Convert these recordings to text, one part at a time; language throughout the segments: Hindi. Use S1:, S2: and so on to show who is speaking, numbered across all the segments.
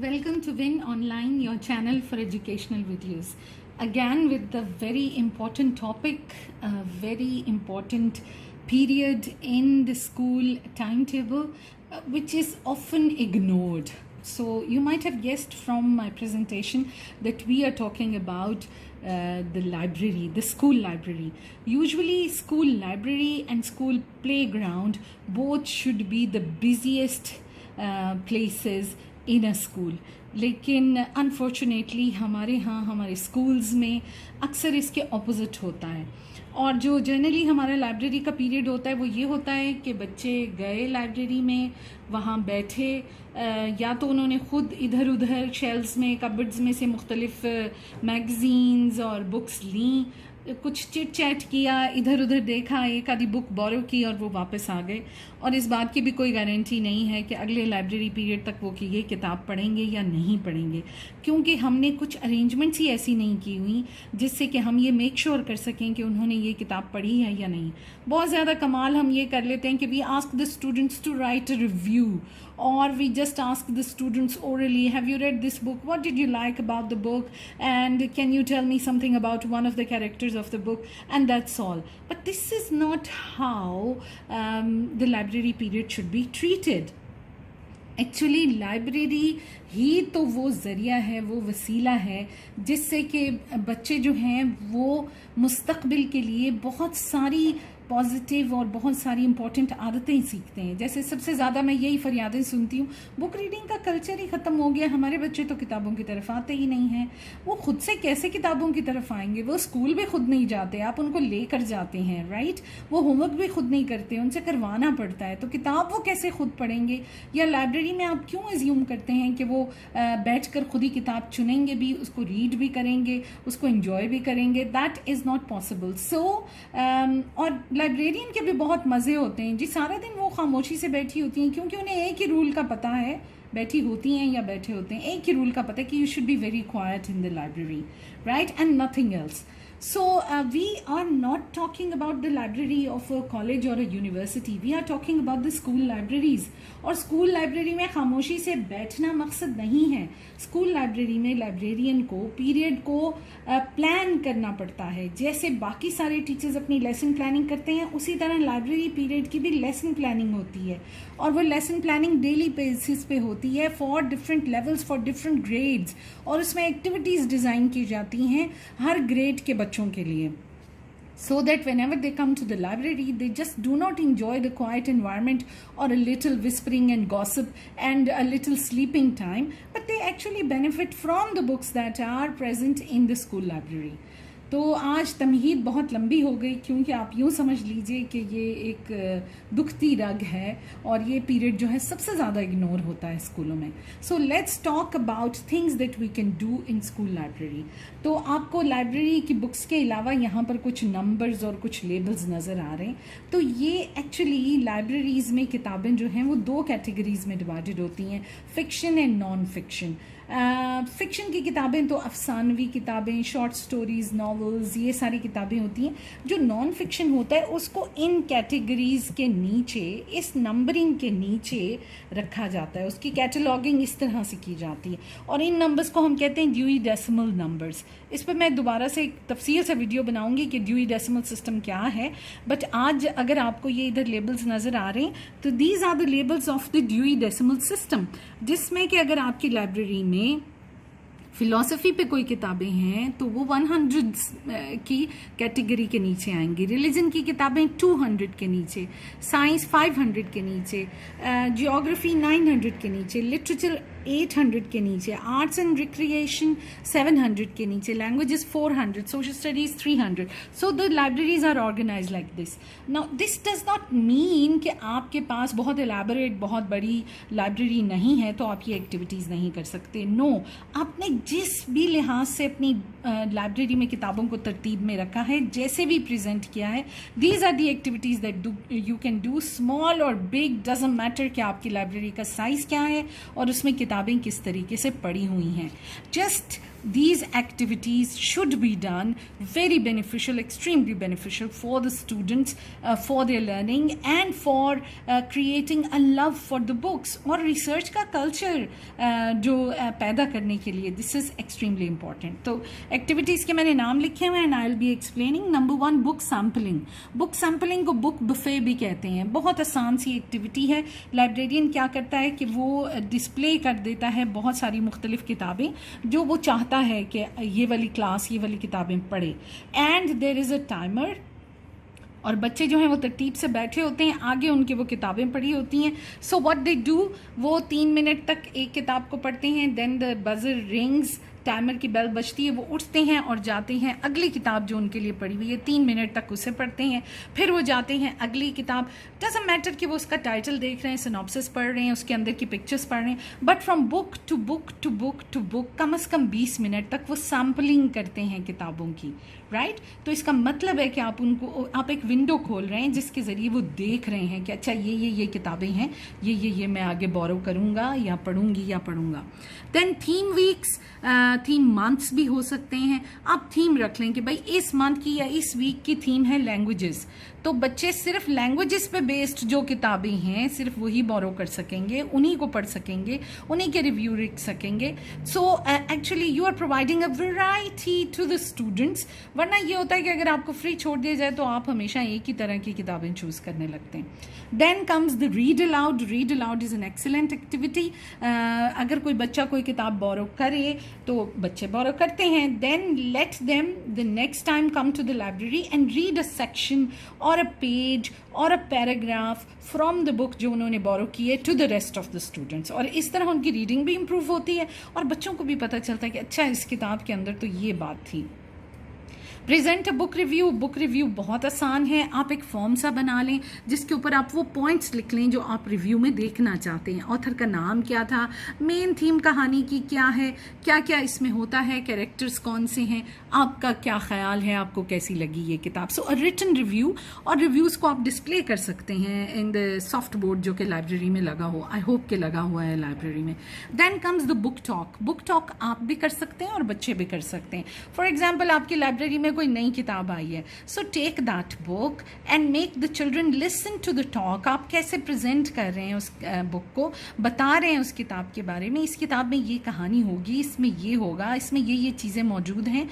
S1: Welcome to Win Online, your channel for educational videos. Again, with the very important topic, a very important period in the school timetable, which is often ignored. So, you might have guessed from my presentation that we are talking about the library, the school library. Usually, school library and school playground both should be the busiest places in a school, लेकिन अनफॉर्चुनेटली हमारे स्कूल्स में अक्सर इसके ऑपोजिट होता है। और जो जनरली हमारा लाइब्रेरी का पीरियड होता है वो ये होता है कि बच्चे गए लाइब्रेरी में, वहाँ बैठे, या तो उन्होंने ख़ुद इधर उधर शेल्फ्स में, कबर्ड्स में से मुख्तलिफ मैगज़ीन्स और बुक्स लीं, कुछ चिट चैट किया, इधर उधर देखा, एक आधी बुक बोरो की और वो वापस आ गए। और इस बात की भी कोई गारंटी नहीं है कि अगले लाइब्रेरी पीरियड तक वो कि ये किताब पढ़ेंगे या नहीं पढ़ेंगे, क्योंकि हमने कुछ अरेंजमेंट्स ही ऐसी नहीं की हुई जिससे कि हम ये मेक श्योर कर सकें कि उन्होंने ये किताब पढ़ी है या नहीं। बहुत ज़्यादा कमाल हम ये कर लेते हैं कि we ask the students to write a review, or we just ask the students orally, have you read this book, what did you like about the book, and can you tell me something about one of the characters of the book, and that's all. But this is not how the library period should be treated. Actually library ही तो वो ज़रिया है, वो वसीला है जिससे कि बच्चे जो हैं वो मुस्तक़बिल के लिए बहुत सारी पॉजिटिव और बहुत सारी इंपॉर्टेंट आदतें सीखते हैं। जैसे सबसे ज़्यादा मैं यही फरियादें सुनती हूँ, बुक रीडिंग का कल्चर ही ख़त्म हो गया, हमारे बच्चे तो किताबों की तरफ आते ही नहीं हैं। वो खुद से कैसे किताबों की तरफ आएंगे? वो स्कूल भी खुद नहीं जाते, आप उनको लेकर जाते हैं, राइट? वो होमवर्क भी खुद नहीं करते, उनसे करवाना पड़ता है, तो किताब वो कैसे खुद पढ़ेंगे? या लाइब्रेरी में आप क्यों एज्यूम करते हैं कि वो बैठ कर खुद ही किताब चुनेंगे भी, उसको रीड भी करेंगे, उसको इंजॉय भी करेंगे? That is not possible. So और लाइब्रेरियन के भी बहुत मज़े होते हैं जी, सारा दिन वो खामोशी से बैठी होती हैं, क्योंकि उन्हें एक ही रूल का पता है, बैठी होती हैं या बैठे होते हैं, एक ही रूल का पता है कि you should be very quite in the library, right, and nothing else. So we are not talking about the library of a college or a university. We are talking about the school libraries. और स्कूल लाइब्रेरी में खामोशी से बैठना मकसद नहीं है। स्कूल लाइब्रेरी में लाइब्रेरियन को पीरियड को प्लान करना पड़ता है। जैसे बाकी सारे टीचर्स अपनी लेसन प्लानिंग करते हैं, उसी तरह लाइब्रेरी पीरियड की भी लेसन प्लानिंग होती है, और वो लेसन प्लानिंग डेली बेसिस पे होती है for different levels, for different grades, और उसमें एक्टिविटीज़ डिज़ाइन की जाती हैं हर ग्रेड के बच्चों के लिए, so that whenever they come to the library they just do not enjoy the quiet environment or a little whispering and gossip and a little sleeping time, but they actually benefit from the books that are present in the school library. तो आज तमहीद बहुत लंबी हो गई, क्योंकि आप यूँ समझ लीजिए कि ये एक दुखती रग है और ये पीरियड जो है सबसे ज़्यादा इग्नोर होता है स्कूलों में. So let's talk about things that we can do in school library. तो आपको लाइब्रेरी की बुक्स के अलावा यहाँ पर कुछ नंबर्स और कुछ लेबल्स नज़र आ रहे हैं. तो ये एक्चुअली लाइब्रेरीज़ में किताबें जो हैं वो दो कैटेगरीज में डिवाइडेड होती हैं, fiction and non fiction. Fiction की किताबें तो अफसानवी किताबें, शॉर्ट स्टोरीज़, नॉवेल्स, ये सारी किताबें होती हैं. जो नॉन फिक्शन होता है उसको इन कैटेगरीज़ के नीचे, इस नंबरिंग के नीचे रखा जाता है, उसकी कैटलॉगिंग इस तरह से की जाती है, और इन नंबर्स को हम कहते हैं ड्यूई डेसिमल नंबर्स. इस पर मैं दोबारा से एक तफसील से वीडियो बनाऊंगी कि ड्यूई डेसिमल सिस्टम क्या है, बट आज अगर आपको ये इधर लेबल्स नज़र आ रहे हैं तो these are the labels of the Dewey decimal system, जिसमें कि अगर आपकी लाइब्रेरी में फिलॉसफी पे कोई किताबें हैं तो वो 100 की कैटेगरी के नीचे आएंगी, रिलीजन की किताबें 200 के नीचे, साइंस 500 के नीचे, जियोग्राफी 900 के नीचे, लिटरेचर 800 के नीचे, आर्ट्स एंड रिक्रिएशन 700 के नीचे, languages 400, social studies 300. So the libraries are organize like this. Now this does not mean कि आपके पास बहुत एलैबोरेट, बहुत बड़ी लाइब्रेरी नहीं है तो आप ये एक्टिविटीज़ नहीं कर सकते. नो, आपने जिस भी लिहाज से अपनी लाइब्रेरी में किताबों को तरतीब में रखा है, जैसे भी प्रेजेंट किया है, these are the activities that you can do. Small और बिग डजंट मैटर कि आपकी लाइब्रेरी का साइज़ क्या है और उसमें किताबें किस तरीके से पड़ी हुई हैं. Just these activities should be done. Very beneficial, extremely beneficial for the students, for their learning and for creating a love for the books और research का culture जो पैदा करने के लिए this is extremely important. तो activities के मैंने नाम लिखे हुए हैं and I'll be explaining. Number 1, book sampling. book sampling को book buffet भी कहते हैं. बहुत आसान सी एक्टिविटी है. लाइब्रेरियन क्या करता है कि वो डिस्प्ले कर देता है बहुत सारी मुख्तलिफ किताबें जो वो चाहता है कि ये वाली क्लास ये वाली किताबें पढ़े. And there is a timer और बच्चे जो हैं वो तरतीब से बैठे होते हैं, आगे उनके वो किताबें पढ़ी होती हैं. सो व्हाट दे डू, वो 3 मिनट तक एक किताब को पढ़ते हैं. Then the buzzer rings, timer की बेल बजती है, वो उठते हैं और जाते हैं अगली किताब जो उनके लिए पढ़ी हुई है 3 मिनट तक उसे पढ़ते हैं. फिर वो जाते हैं अगली किताब. डजंट मैटर कि वो उसका टाइटल देख रहे हैं, सिनॉप्सिस पढ़ रहे हैं, उसके अंदर की पिक्चर्स पढ़ रहे हैं, but from book to book to book to book कम से कम 20 मिनट तक वो सैम्पलिंग करते हैं किताबों की. राइट तो इसका मतलब है कि आप एक विंडो खोल रहे हैं जिसके ज़रिए वो देख रहे हैं कि अच्छा ये किताबें हैं, ये मैं आगे बोरो करूँगा या पढ़ूँगी या पढ़ूँगा. Then theme weeks, theme months भी हो सकते हैं. आप थीम रख लें कि भाई इस मंथ की या इस वीक की थीम है लैंग्वेजेस, तो बच्चे सिर्फ लैंग्वेजेस पे बेस्ड जो किताबें हैं सिर्फ वही बोरो कर सकेंगे, उन्हीं को पढ़ सकेंगे, उन्हीं के रिव्यू लिख सकेंगे. So actually you are providing a variety to the students. वरना ये होता है कि अगर आपको फ्री छोड़ दिया जाए तो आप हमेशा एक ही तरह की किताबें चूज़ करने लगते हैं. Then comes the read aloud. Read aloud is an excellent activity. अगर कोई बच्चा कोई किताब बोरो करे तो बच्चे बोरो करते हैं. Then let them the next time come to the library and read a section और अ पेज और a paragraph from the book जो उन्होंने बोरो की है to the rest of the students. और इस तरह उनकी रीडिंग भी इम्प्रूव होती है और बच्चों को भी पता चलता है कि अच्छा इस किताब के अंदर तो ये बात थी. Present a book review. Book review बहुत आसान है. आप एक फॉर्म सा बना लें जिसके ऊपर आप वो पॉइंट्स लिख लें जो आप रिव्यू में देखना चाहते हैं. ऑथर का नाम क्या था, मेन थीम कहानी की क्या है, क्या क्या इसमें होता है, कैरेक्टर्स कौन से हैं, आपका क्या ख्याल है, आपको कैसी लगी ये किताब. सो अ रिटन रिव्यू. और रिव्यूज़ को आप डिस्प्ले कर सकते हैं इन द सॉफ्ट बोर्ड जो कि लाइब्रेरी में लगा हो. आई होप कि लगा हुआ है लाइब्रेरी में. Then comes the book talk. Book talk आप भी कर सकते हैं और बच्चे भी कर सकते हैं. फॉर एग्जाम्पल आपकी लाइब्रेरी में कोई नई किताब आई है, so take that book and make the children listen to the talk. आप कैसे प्रेजेंट कर रहे हैं उस बुक को, बता रहे हैं उस किताब के बारे में. इस किताब में ये कहानी होगी, इसमें ये होगा, इसमें ये चीज़ें मौजूद हैं.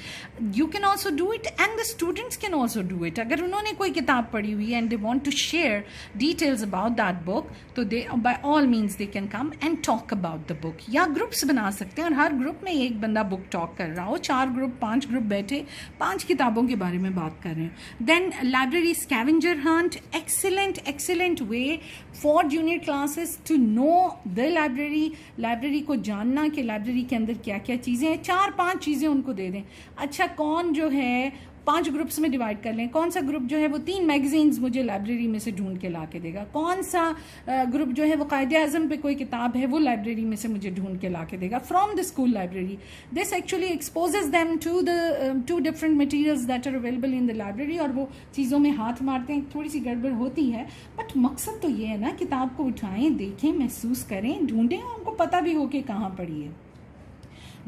S1: You can also do it and the students can also do it. अगर उन्होंने कोई किताब पढ़ी हुई है and they want to share details about that book तो they by all means they can come and talk about the book. या ग्रुप्स बना सकते हैं और हर ग्रुप में एक बंदा बुक टॉक कर रहा हो. 4 ग्रुप 5 ग्रुप बैठे 5 किताबों के बारे में बात कर रहे हैं. Then library scavenger hunt. Excellent way for junior classes to know the library. Library को जानना कि लाइब्रेरी के अंदर क्या क्या चीज़ें हैं. 4-5 चीज़ें उनको दे दें. अच्छा कौन जो है 5 ग्रुप्स में डिवाइड कर लें. कौन सा ग्रुप जो है वो 3 मैगजीन्स मुझे लाइब्रेरी में से ढूंढ के ला के देगा. कौन सा ग्रुप जो है वो कायदे आज़म पे कोई किताब है वो लाइब्रेरी में से मुझे ढूंढ के ला के देगा from the school library. This actually exposes them to the 2 different materials that are available in the library. और वो चीज़ों में हाथ मारते हैं, थोड़ी सी गड़बड़ होती है, बट मकसद तो ये है ना किताब को उठाएं, देखें, महसूस करें, ढूंढें और उनको पता भी हो कि कहाँ पढ़ी है.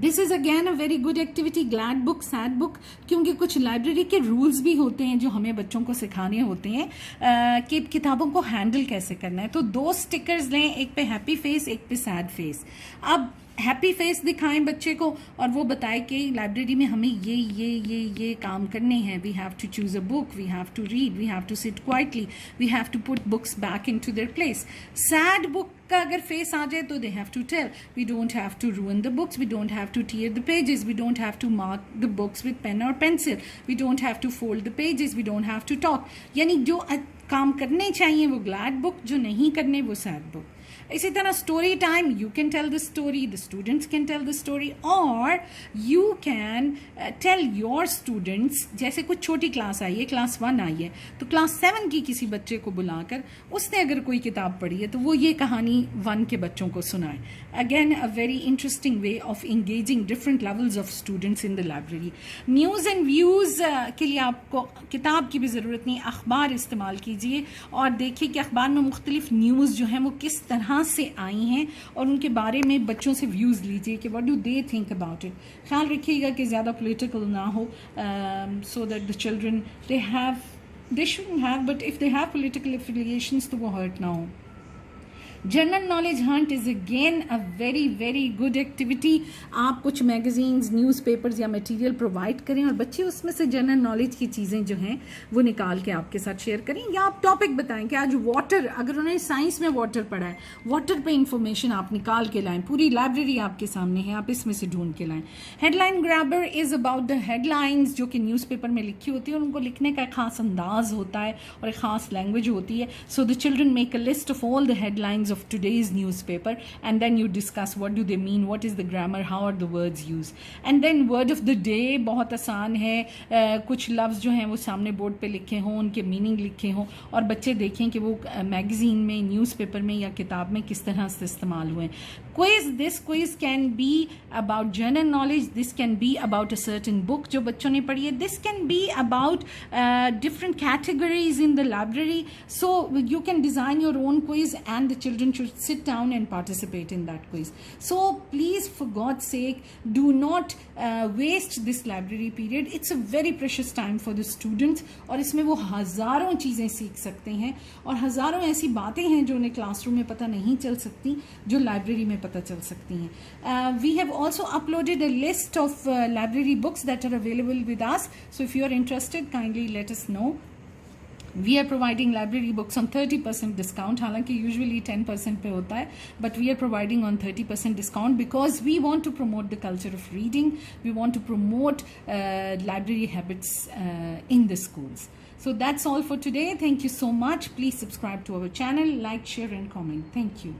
S1: This is again a very good activity. Glad book, sad book, क्योंकि कुछ लाइब्रेरी के रूल्स भी होते हैं जो हमें बच्चों को सिखाने होते हैं कि किताबों को हैंडल कैसे करना है. तो 2 स्टिकर्स लें, एक पे हैप्पी फेस, एक पे सैड फेस. अब हैप्पी फेस दिखाएं बच्चे को और वो बताए कि लाइब्रेरी में हमें ये काम करने हैं. We have to choose a book, we have to read, we have to sit quietly, we have to put books back in to their place. Sad book का अगर फेस आ जाए तो they have to tell we don't have to ruin the books, we don't have to tear the pages, we don't have to mark the books with pen और pencil, we don't have to fold the pages, we don't have to talk. यानी जो काम करने चाहिए वो ग्लैड बुक, जो नहीं करने वो सैड बुक. इसी तरह story time. You can tell the story, the students can tell the story, और you can tell your students. जैसे कुछ छोटी क्लास आई है, क्लास 1 आई है, तो क्लास 7 की किसी बच्चे को बुलाकर उसने अगर कोई किताब पढ़ी है तो वो ये कहानी 1 के बच्चों को सुनाए. Again a very interesting way of engaging different levels of students in the library. News and views के लिए आपको किताब की भी ज़रूरत नहीं, अखबार इस्तेमाल कीजिए और देखिए कि अखबार में मुख्तलिफ न्यूज़ जो हैं वो किस तरह कहाँ से आई हैं और उनके बारे में बच्चों से व्यूज़ लीजिए कि what do they think about it. ख्याल रखिएगा कि ज़्यादा पॉलिटिकल ना हो, so that the children they shouldn't have, but if they have political affiliations तो वो hurt ना हो। General knowledge Hunt is again a very very good activity. आप कुछ मैगजीन्स, न्यूज़पेपर्स या मटेरियल प्रोवाइड करें और बच्चे उसमें से जनरल नॉलेज की चीज़ें जो हैं वो निकाल के आपके साथ शेयर करें, या आप टॉपिक बताएं कि आज वाटर, अगर उन्होंने साइंस में वाटर पढ़ा है, वाटर पे इंफॉर्मेशन आप निकाल के लाएं। पूरी लाइब्रेरी आपके सामने है, आप इसमें से ढूंढ के लाएं। Headline grabber is about the headlines जो कि न्यूज़पेपर में लिखी होती है और उनको लिखने का एक खास अंदाज होता है और एक खास लैंग्वेज होती है। So the children make a list of all the headlines of today's newspaper and then you discuss what do they mean, what is the grammar, how are the words used, and then word of the day बहुत आसान है। कुछ लफ्ज़ जो हैं वो सामने बोर्ड पे लिखे हों, उनके मीनिंग लिखे हों और बच्चे देखें कि वो मैगज़ीन में, न्यूज़पेपर में या किताब में किस तरह से इस्तेमाल हुए। This quiz can be about general knowledge, this can be about a certain book जो बच्चों ने पढ़ी है, this can be about different categories in the library. So you can design your own quiz and the children should sit down and participate in that quiz. So please, for God's sake, do not waste this library period. It's a very precious time for the students और इसमें वो हज़ारों चीज़ें सीख सकते हैं और हज़ारों ऐसी बातें हैं जो उन्हें क्लासरूम में पता नहीं चल सकती जो लाइब्रेरी में पता चल सकती हैं। We have also uploaded a list of library books that are available with us. So if you are interested, kindly let us know. We are providing library books on 30% discount, हालांकि usually 10% पे होता है, but we are providing on 30% discount because we want to promote the culture of reading. We want to promote library habits in the schools. So that's all for today. Thank you so much. Please subscribe to our channel, like, share and comment. Thank you.